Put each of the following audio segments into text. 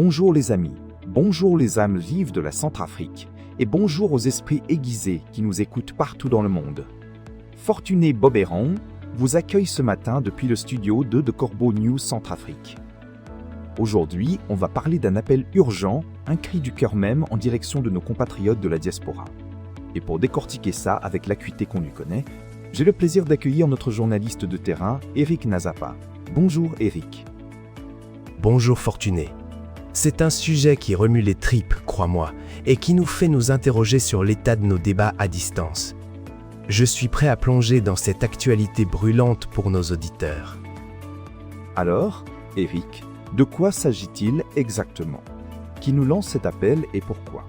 Bonjour les amis, bonjour les âmes vives de la Centrafrique, et bonjour aux esprits aiguisés qui nous écoutent partout dans le monde. Fortuné Bobéron vous accueille ce matin depuis le studio 2 de Corbeau News Centrafrique. Aujourd'hui, on va parler d'un appel urgent, un cri du cœur même en direction de nos compatriotes de la diaspora. Et pour décortiquer ça avec l'acuité qu'on lui connaît, j'ai le plaisir d'accueillir notre journaliste de terrain, Eric Nazapa. Bonjour Eric. Bonjour Fortuné. C'est un sujet qui remue les tripes, crois-moi, et qui nous fait nous interroger sur l'état de nos débats à distance. Je suis prêt à plonger dans cette actualité brûlante pour nos auditeurs. Alors, Eric, de quoi s'agit-il exactement? Qui nous lance cet appel et pourquoi?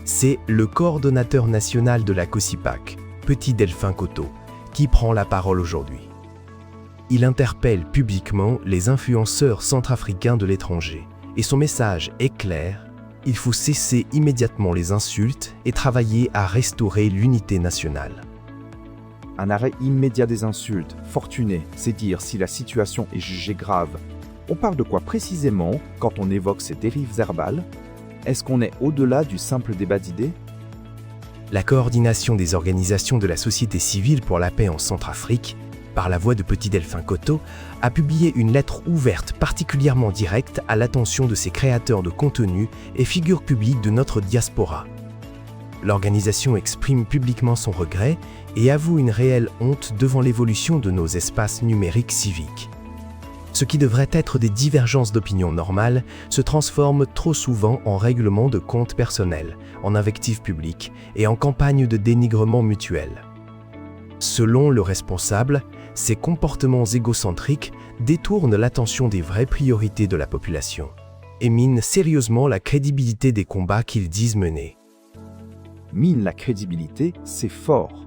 C'est le coordonnateur national de la COSIPAC, Petit Delphin Coteau, qui prend la parole aujourd'hui. Il interpelle publiquement les influenceurs centrafricains de l'étranger. Et son message est clair, il faut cesser immédiatement les insultes et travailler à restaurer l'unité nationale. Un arrêt immédiat des insultes, Fortuné, c'est dire si la situation est jugée grave. On parle de quoi précisément quand on évoque ces dérives verbales? Est-ce qu'on est au-delà du simple débat d'idées? La coordination des organisations de la société civile pour la paix en Centrafrique, par la voix de Petit Delphin Coteau, a publié une lettre ouverte particulièrement directe à l'attention de ses créateurs de contenu et figures publiques de notre diaspora. L'organisation exprime publiquement son regret et avoue une réelle honte devant l'évolution de nos espaces numériques civiques. Ce qui devrait être des divergences d'opinion normales se transforme trop souvent en règlement de comptes personnels, en invectives publiques et en campagnes de dénigrement mutuel. Selon le responsable, ces comportements égocentriques détournent l'attention des vraies priorités de la population et minent sérieusement la crédibilité des combats qu'ils disent mener. Mine la crédibilité, c'est fort.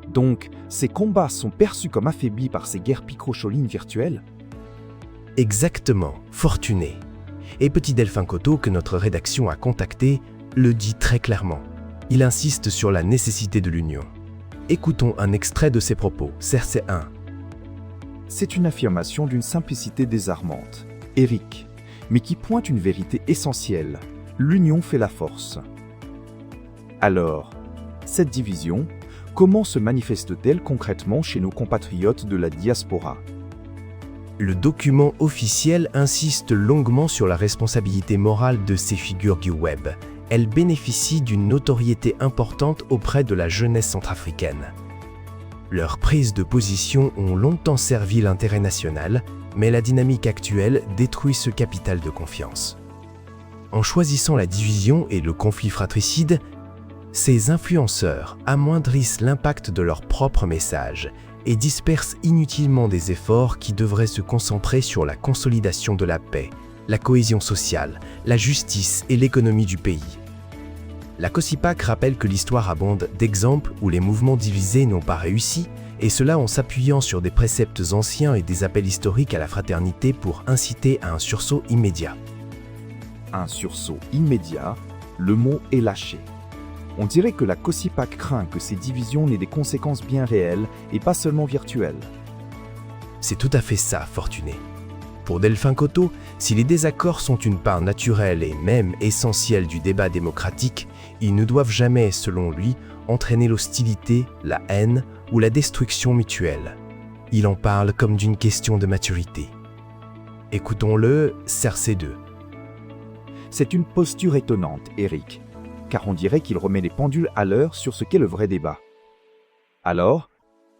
Donc, ces combats sont perçus comme affaiblis par ces guerres picrocholines virtuelles? Exactement, Fortuné. Et Petit Delphin Coteau, que notre rédaction a contacté, le dit très clairement. Il insiste sur la nécessité de l'union. Écoutons un extrait de ses propos, CRC 1. C'est une affirmation d'une simplicité désarmante, Eric, mais qui pointe une vérité essentielle. L'union fait la force. Alors, cette division, comment se manifeste-t-elle concrètement chez nos compatriotes de la diaspora? Le document officiel insiste longuement sur la responsabilité morale de ces figures du web. Elles bénéficient d'une notoriété importante auprès de la jeunesse centrafricaine. Leurs prises de position ont longtemps servi l'intérêt national, mais la dynamique actuelle détruit ce capital de confiance. En choisissant la division et le conflit fratricide, ces influenceurs amoindrissent l'impact de leur propre message et dispersent inutilement des efforts qui devraient se concentrer sur la consolidation de la paix, la cohésion sociale, la justice et l'économie du pays. La COSIPAC rappelle que l'histoire abonde d'exemples où les mouvements divisés n'ont pas réussi, et cela en s'appuyant sur des préceptes anciens et des appels historiques à la fraternité pour inciter à un sursaut immédiat. Un sursaut immédiat, le mot est lâché. On dirait que la COSIPAC craint que ces divisions n'aient des conséquences bien réelles et pas seulement virtuelles. C'est tout à fait ça, Fortuné. Pour Delphin Coteau, si les désaccords sont une part naturelle et même essentielle du débat démocratique, ils ne doivent jamais, selon lui, entraîner l'hostilité, la haine ou la destruction mutuelle. Il en parle comme d'une question de maturité. Écoutons-le, CRC 2. C'est une posture étonnante, Eric, car on dirait qu'il remet les pendules à l'heure sur ce qu'est le vrai débat. Alors,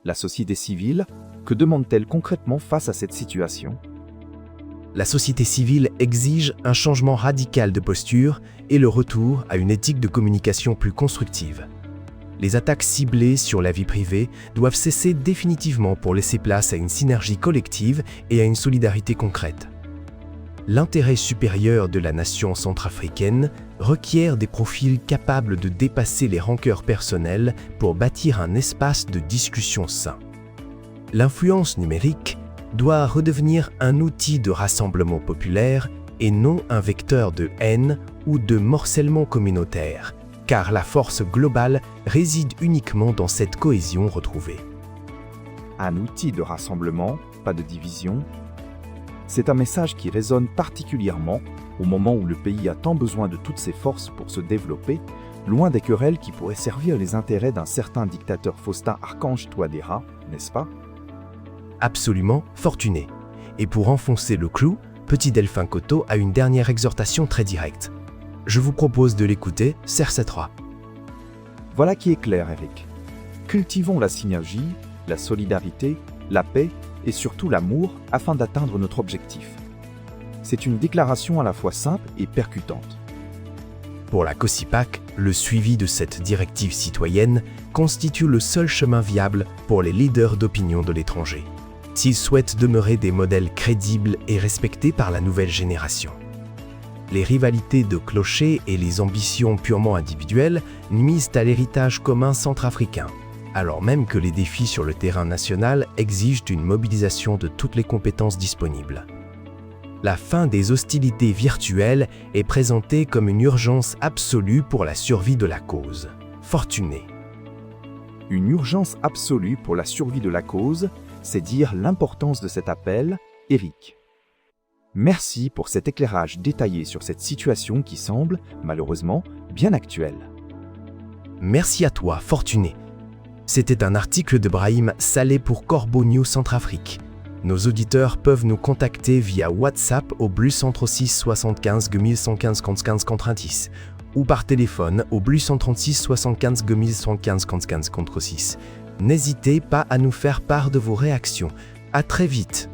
la société civile, que demande-t-elle concrètement face à cette situation? La société civile exige un changement radical de posture et le retour à une éthique de communication plus constructive. Les attaques ciblées sur la vie privée doivent cesser définitivement pour laisser place à une synergie collective et à une solidarité concrète. L'intérêt supérieur de la nation centrafricaine requiert des profils capables de dépasser les rancœurs personnelles pour bâtir un espace de discussion sain. L'influence numérique doit redevenir un outil de rassemblement populaire et non un vecteur de haine ou de morcellement communautaire, car la force globale réside uniquement dans cette cohésion retrouvée. Un outil de rassemblement, pas de division. C'est un message qui résonne particulièrement au moment où le pays a tant besoin de toutes ses forces pour se développer, loin des querelles qui pourraient servir les intérêts d'un certain dictateur Faustin Archange Touadéra, n'est-ce pas? Absolument, Fortuné. Et pour enfoncer le clou, Petit Delphin Coteau a une dernière exhortation très directe. Je vous propose de l'écouter, CERC-3. Voilà qui est clair, Eric. Cultivons la synergie, la solidarité, la paix et surtout l'amour afin d'atteindre notre objectif. C'est une déclaration à la fois simple et percutante. Pour la COSIPAC, le suivi de cette directive citoyenne constitue le seul chemin viable pour les leaders d'opinion de l'étranger, s'ils souhaitent demeurer des modèles crédibles et respectés par la nouvelle génération. Les rivalités de clochers et les ambitions purement individuelles nuisent à l'héritage commun centrafricain, alors même que les défis sur le terrain national exigent une mobilisation de toutes les compétences disponibles. La fin des hostilités virtuelles est présentée comme une urgence absolue pour la survie de la cause. Fortuné. Une urgence absolue pour la survie de la cause, c'est dire l'importance de cet appel, Eric. Merci pour cet éclairage détaillé sur cette situation qui semble, malheureusement, bien actuelle. Merci à toi, Fortuné. C'était un article de Brahim Saleh pour Corbeau News Centrafrique. Nos auditeurs peuvent nous contacter via WhatsApp au +136 75 1115 15 90 ou par téléphone au +136 75 1115 15 6. N'hésitez pas à nous faire part de vos réactions. À très vite.